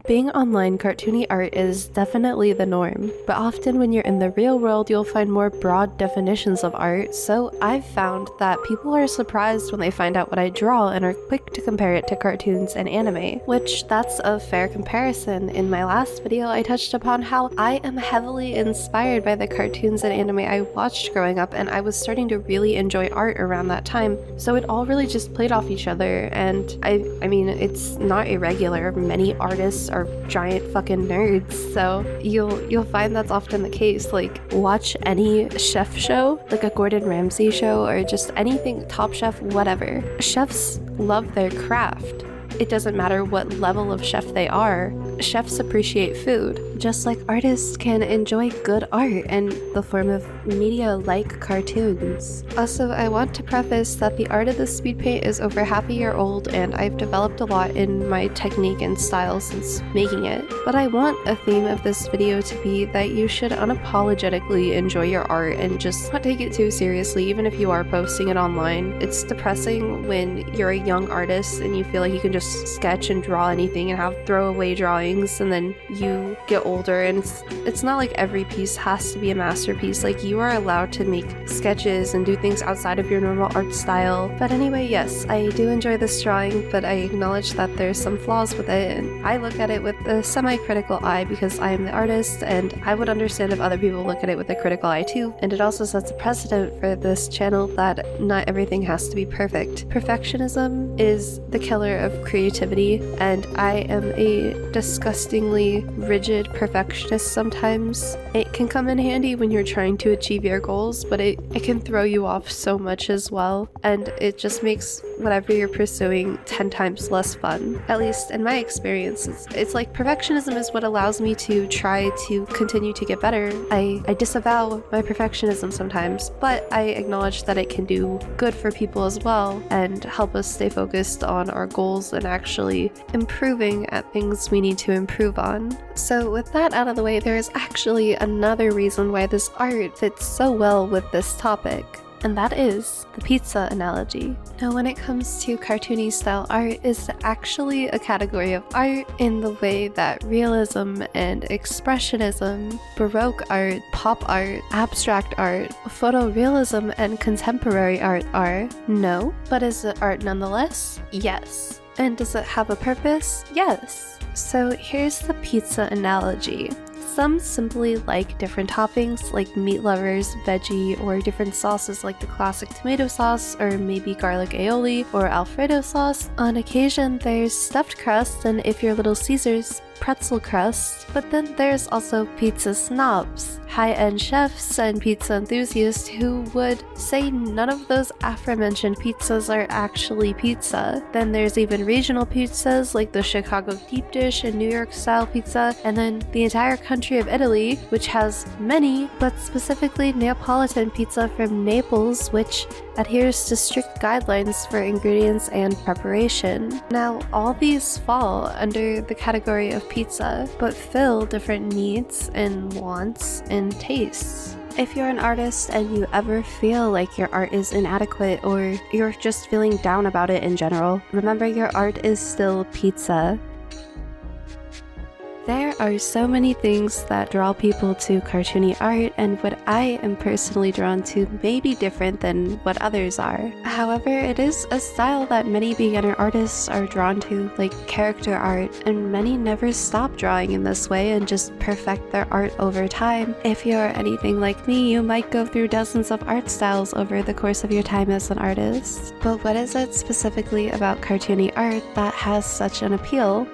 Being online, cartoony art is definitely the norm, but often when you're in the real world, you'll find more broad definitions of art, so I've found that people are surprised when they find out what I draw and are quick to compare it to cartoons and anime, which that's a fair comparison. In my last video, I touched upon how I am heavily inspired by the cartoons and anime I watched growing up, and I was starting to really enjoy art around that time, so it all really just played off each other, and I mean, it's not irregular. Many artists are giant fucking nerds, so you'll find that's often the case. Like, watch any chef show, like a Gordon Ramsay show or just anything, Top Chef, whatever. Chefs love their craft. It doesn't matter what level of chef they are. Chefs appreciate food, just like artists can enjoy good art in the form of media like cartoons. Also, I want to preface that the art of the speed paint is over half a year old, and I've developed a lot in my technique and style since making it. But I want a theme of this video to be that you should unapologetically enjoy your art and just not take it too seriously, even if you are posting it online. It's depressing when you're a young artist and you feel like you can just sketch and draw anything and have throwaway drawings, and then you get older and it's not like every piece has to be a masterpiece. Like, you are allowed to make sketches and do things outside of your normal art style. But anyway, yes, I do enjoy this drawing, but I acknowledge that there's some flaws with it, and I look at it with a semi-critical eye because I am the artist, and I would understand if other people look at it with a critical eye too. And it also sets a precedent for this channel that not everything has to be perfect. Perfectionism is the killer of creativity, and I am a disgustingly rigid perfectionist sometimes. It can come in handy when you're trying to achieve your goals, but it can throw you off so much as well, and it just makes whatever you're pursuing 10 times less fun. At least in my experience, it's like perfectionism is what allows me to try to continue to get better. I disavow my perfectionism sometimes, but I acknowledge that it can do good for people as well and help us stay focused on our goals and actually improving at things we need to improve on. So with that out of the way, there is actually another reason why this art fits so well with this topic, and that is the pizza analogy. Now, when it comes to cartoony style art, it's actually a category of art in the way that realism and expressionism, baroque art, pop art, abstract art, photorealism, and contemporary art are. No, but is it art nonetheless? Yes. And does it have a purpose? Yes. So here's the pizza analogy. Some simply like different toppings, like meat lovers, veggie, or different sauces like the classic tomato sauce, or maybe garlic aioli, or Alfredo sauce. On occasion, there's stuffed crust, and if you're Little Caesars, pretzel crust. But then there's also pizza snobs, high-end chefs and pizza enthusiasts who would say none of those aforementioned pizzas are actually pizza. Then there's even regional pizzas like the Chicago deep dish and New York style pizza, and then the entire country of Italy, which has many, but specifically Neapolitan pizza from Naples, which adheres to strict guidelines for ingredients and preparation. Now, all these fall under the category of pizza, but fill different needs and wants and tastes. If you're an artist and you ever feel like your art is inadequate, or you're just feeling down about it in general, remember your art is still pizza. There are so many things that draw people to cartoony art, and what I am personally drawn to may be different than what others are. However, it is a style that many beginner artists are drawn to, like character art, and many never stop drawing in this way and just perfect their art over time. If you're anything like me, you might go through dozens of art styles over the course of your time as an artist. But what is it specifically about cartoony art that has such an appeal?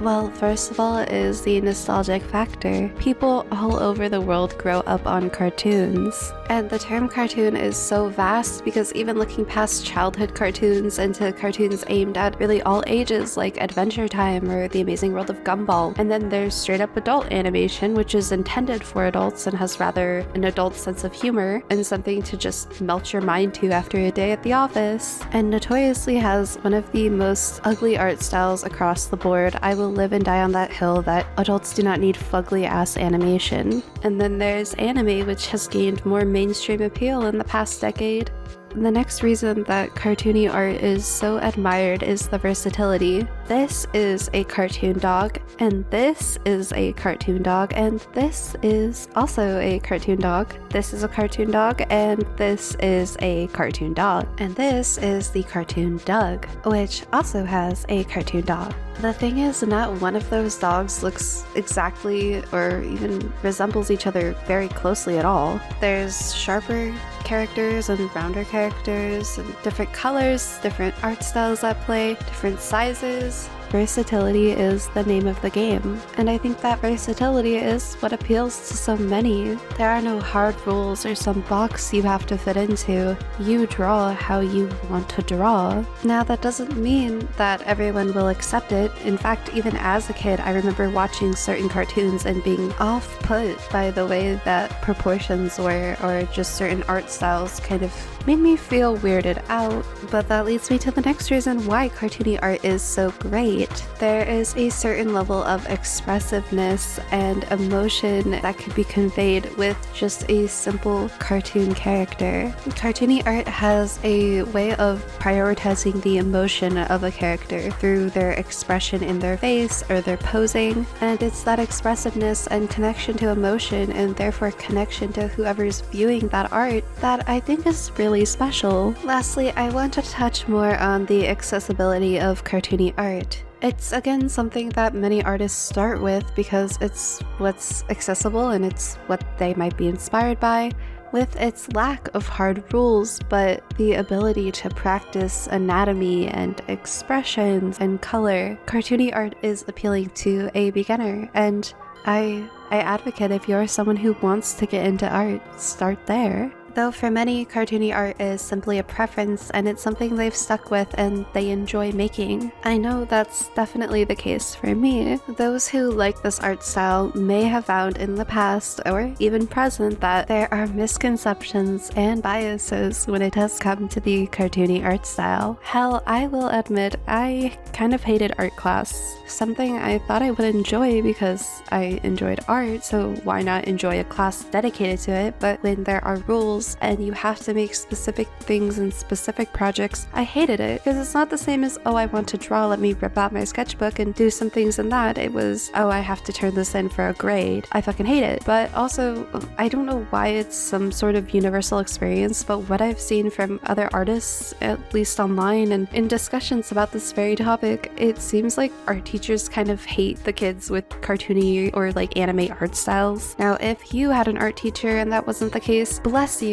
Well, first of all is the nostalgic factor. People all over the world grow up on cartoons. And the term cartoon is so vast because even looking past childhood cartoons into cartoons aimed at really all ages, like Adventure Time or The Amazing World of Gumball. And then there's straight up adult animation, which is intended for adults and has rather an adult sense of humor and something to just melt your mind to after a day at the office. And notoriously has one of the most ugly art styles across the board. I will live and die on that hill that adults do not need fugly ass animation. And then there's anime, which has gained more mainstream appeal in the past decade. The next reason that cartoony art is so admired is the versatility. This is a cartoon dog, and this is a cartoon dog, and this is also a cartoon dog. This is a cartoon dog, and this is a cartoon dog. And this is the cartoon Doug, which also has a cartoon dog. The thing is, not one of those dogs looks exactly or even resembles each other very closely at all. There's sharper characters and rounder characters, and different colors, different art styles at play, different sizes. Versatility is the name of the game, and I think that versatility is what appeals to so many. There are no hard rules or some box you have to fit into. You draw how you want to draw. Now, that doesn't mean that everyone will accept it. In fact, even as a kid, I remember watching certain cartoons and being off-put by the way that proportions were, or just certain art styles kind of made me feel weirded out. But that leads me to the next reason why cartoony art is so great. There is a certain level of expressiveness and emotion that could be conveyed with just a simple cartoon character. Cartoony art has a way of prioritizing the emotion of a character through their expression in their face or their posing, and it's that expressiveness and connection to emotion, and therefore connection to whoever's viewing that art, that I think is really special. Lastly, I want to touch more on the accessibility of cartoony art. It's again something that many artists start with because it's what's accessible and it's what they might be inspired by, with its lack of hard rules, but the ability to practice anatomy and expressions and color. Cartoony art is appealing to a beginner, and I advocate if you're someone who wants to get into art, start there. Though for many, cartoony art is simply a preference and it's something they've stuck with and they enjoy making. I know that's definitely the case for me. Those who like this art style may have found in the past or even present that there are misconceptions and biases when it does come to the cartoony art style. Hell, I will admit I kind of hated art class. Something I thought I would enjoy because I enjoyed art, so why not enjoy a class dedicated to it? But when there are rules and you have to make specific things and specific projects, I hated it because it's not the same as, oh, I want to draw, let me rip out my sketchbook and do some things in that. It was, oh, I have to turn this in for a grade. I fucking hate it. But also, I don't know why it's some sort of universal experience, but what I've seen from other artists, at least online and in discussions about this very topic, it seems like art teachers kind of hate the kids with cartoony or like anime art styles. Now, if you had an art teacher and that wasn't the case, bless you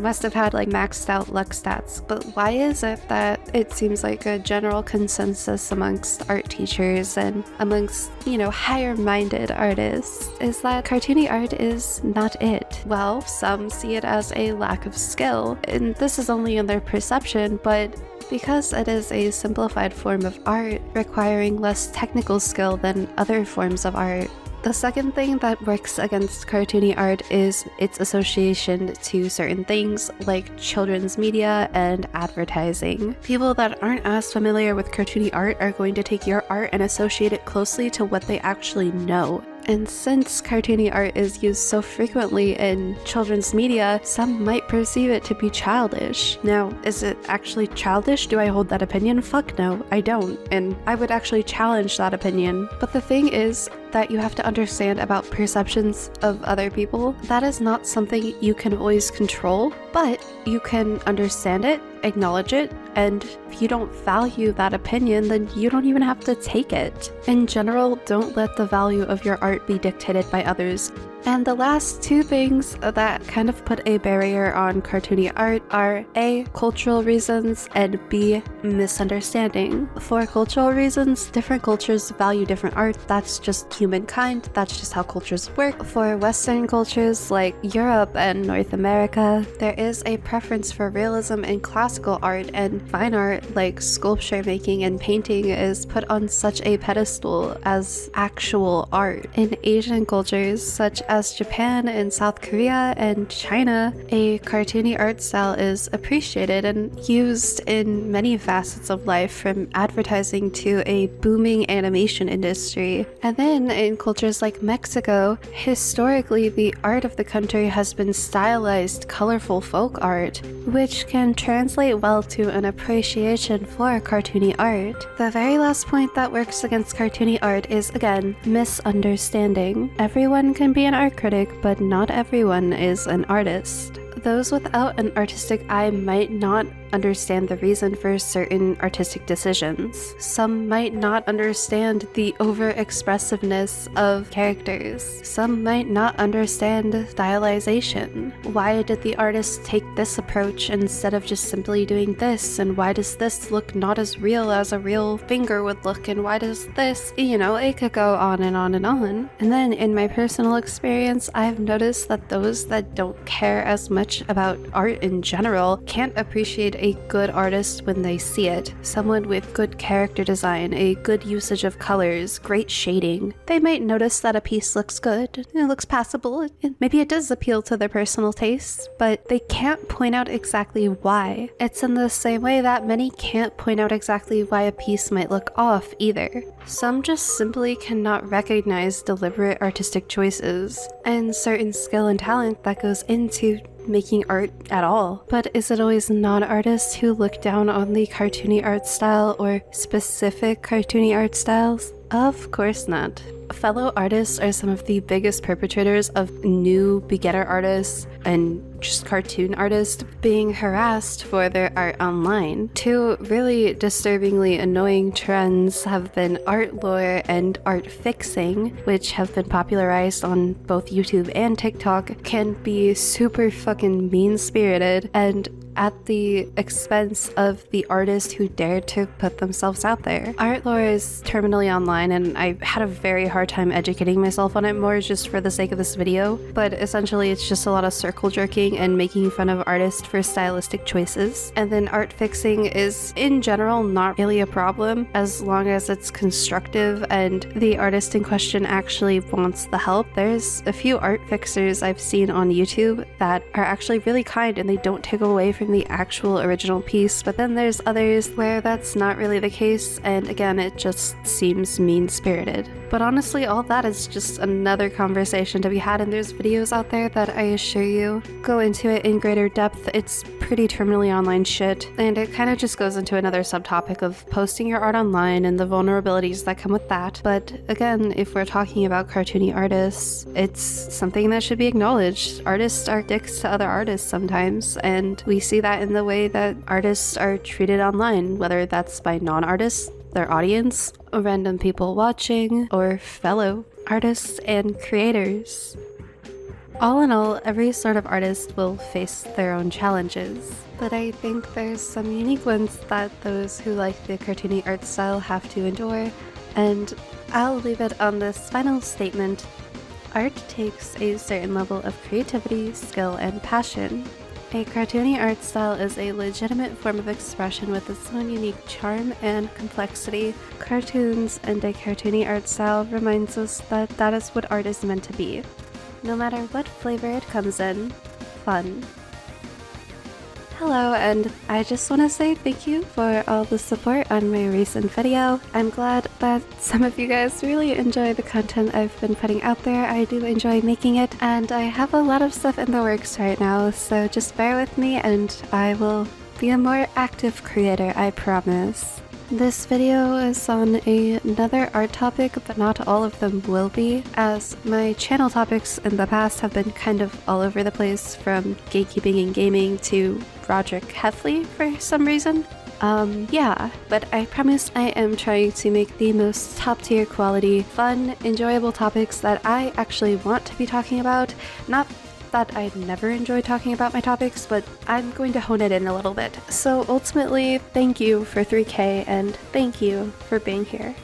must have had like maxed out luck stats. But why is it that it seems like a general consensus amongst art teachers and amongst, higher minded artists is that cartoony art is not it? Well, some see it as a lack of skill, and this is only in their perception, but because it is a simplified form of art requiring less technical skill than other forms of art. The second thing that works against cartoony art is its association to certain things like children's media and advertising. People that aren't as familiar with cartoony art are going to take your art and associate it closely to what they actually know. And since cartoony art is used so frequently in children's media, some might perceive it to be childish. Now, is it actually childish? Do I hold that opinion? Fuck no, I don't. And I would actually challenge that opinion. But the thing is that you have to understand about perceptions of other people. That is not something you can always control, but you can understand it, acknowledge it, and if you don't value that opinion, then you don't even have to take it. In general, don't let the value of your art be dictated by others. And the last two things that kind of put a barrier on cartoony art are A, cultural reasons, and B, misunderstanding. For cultural reasons, different cultures value different art. That's just humankind. That's just how cultures work. For Western cultures like Europe and North America, there is a preference for realism in classical art, and fine art like sculpture making and painting is put on such a pedestal as actual art. In Asian cultures such as Japan and South Korea and China, a cartoony art style is appreciated and used in many facets of life, from advertising to a booming animation industry. And then in cultures like Mexico, historically the art of the country has been stylized, colorful folk art, which can translate well to an appreciation for cartoony art. The very last point that works against cartoony art is, again, misunderstanding. Everyone can be an art critic, but not everyone is an artist. Those without an artistic eye might not understand the reason for certain artistic decisions. Some might not understand the over-expressiveness of characters. Some might not understand stylization. Why did the artist take this approach instead of just simply doing this? And why does this look not as real as a real finger would look? And why does this, it could go on and on and on. And then in my personal experience, I've noticed that those that don't care as much about art in general can't appreciate a good artist when they see it. Someone with good character design, a good usage of colors, great shading. They might notice that a piece looks good, it looks passable, maybe it does appeal to their personal tastes, but they can't point out exactly why. It's in the same way that many can't point out exactly why a piece might look off either. Some just simply cannot recognize deliberate artistic choices and certain skill and talent that goes into making art at all. But is it always non-artists who look down on the cartoony art style or specific cartoony art styles? Of course not. Fellow artists are some of the biggest perpetrators of new beginner artists and just cartoon artists being harassed for their art online. Two really disturbingly annoying trends have been art lore and art fixing, which have been popularized on both YouTube and TikTok, can be super fucking mean-spirited and at the expense of the artist who dared to put themselves out there. Art lore is terminally online, and I had a very hard time educating myself on it more just for the sake of this video, but essentially it's just a lot of circle jerking and making fun of artists for stylistic choices. And then art fixing is, in general, not really a problem as long as it's constructive and the artist in question actually wants the help. There's a few art fixers I've seen on YouTube that are actually really kind and they don't take away from the actual original piece, but then there's others where that's not really the case, and again, it just seems mean-spirited. But honestly, all that is just another conversation to be had, and there's videos out there that I assure you go into it in greater depth. It's pretty terminally online shit, and it kind of just goes into another subtopic of posting your art online and the vulnerabilities that come with that. But again, if we're talking about cartoony artists, it's something that should be acknowledged. Artists are dicks to other artists sometimes, and we see that in the way that artists are treated online, whether that's by non-artists, their audience, random people watching, or fellow artists and creators. All in all, every sort of artist will face their own challenges, but I think there's some unique ones that those who like the cartoony art style have to endure, and I'll leave it on this final statement. Art takes a certain level of creativity, skill, and passion. A cartoony art style is a legitimate form of expression with its own unique charm and complexity. Cartoons and a cartoony art style reminds us that that is what art is meant to be. No matter what flavor it comes in, fun. Hello, and I just want to say thank you for all the support on my recent video. I'm glad that some of you guys really enjoy the content I've been putting out there. I do enjoy making it, and I have a lot of stuff in the works right now, so just bear with me and I will be a more active creator, I promise. This video is on another art topic, but not all of them will be, as my channel topics in the past have been kind of all over the place, from gatekeeping and gaming to Roderick Heffley for some reason. Yeah, but I promise I am trying to make the most top-tier quality, fun, enjoyable topics that I actually want to be talking about. Not that I never enjoy talking about my topics, but I'm going to hone it in a little bit. So ultimately, thank you for 3K and thank you for being here.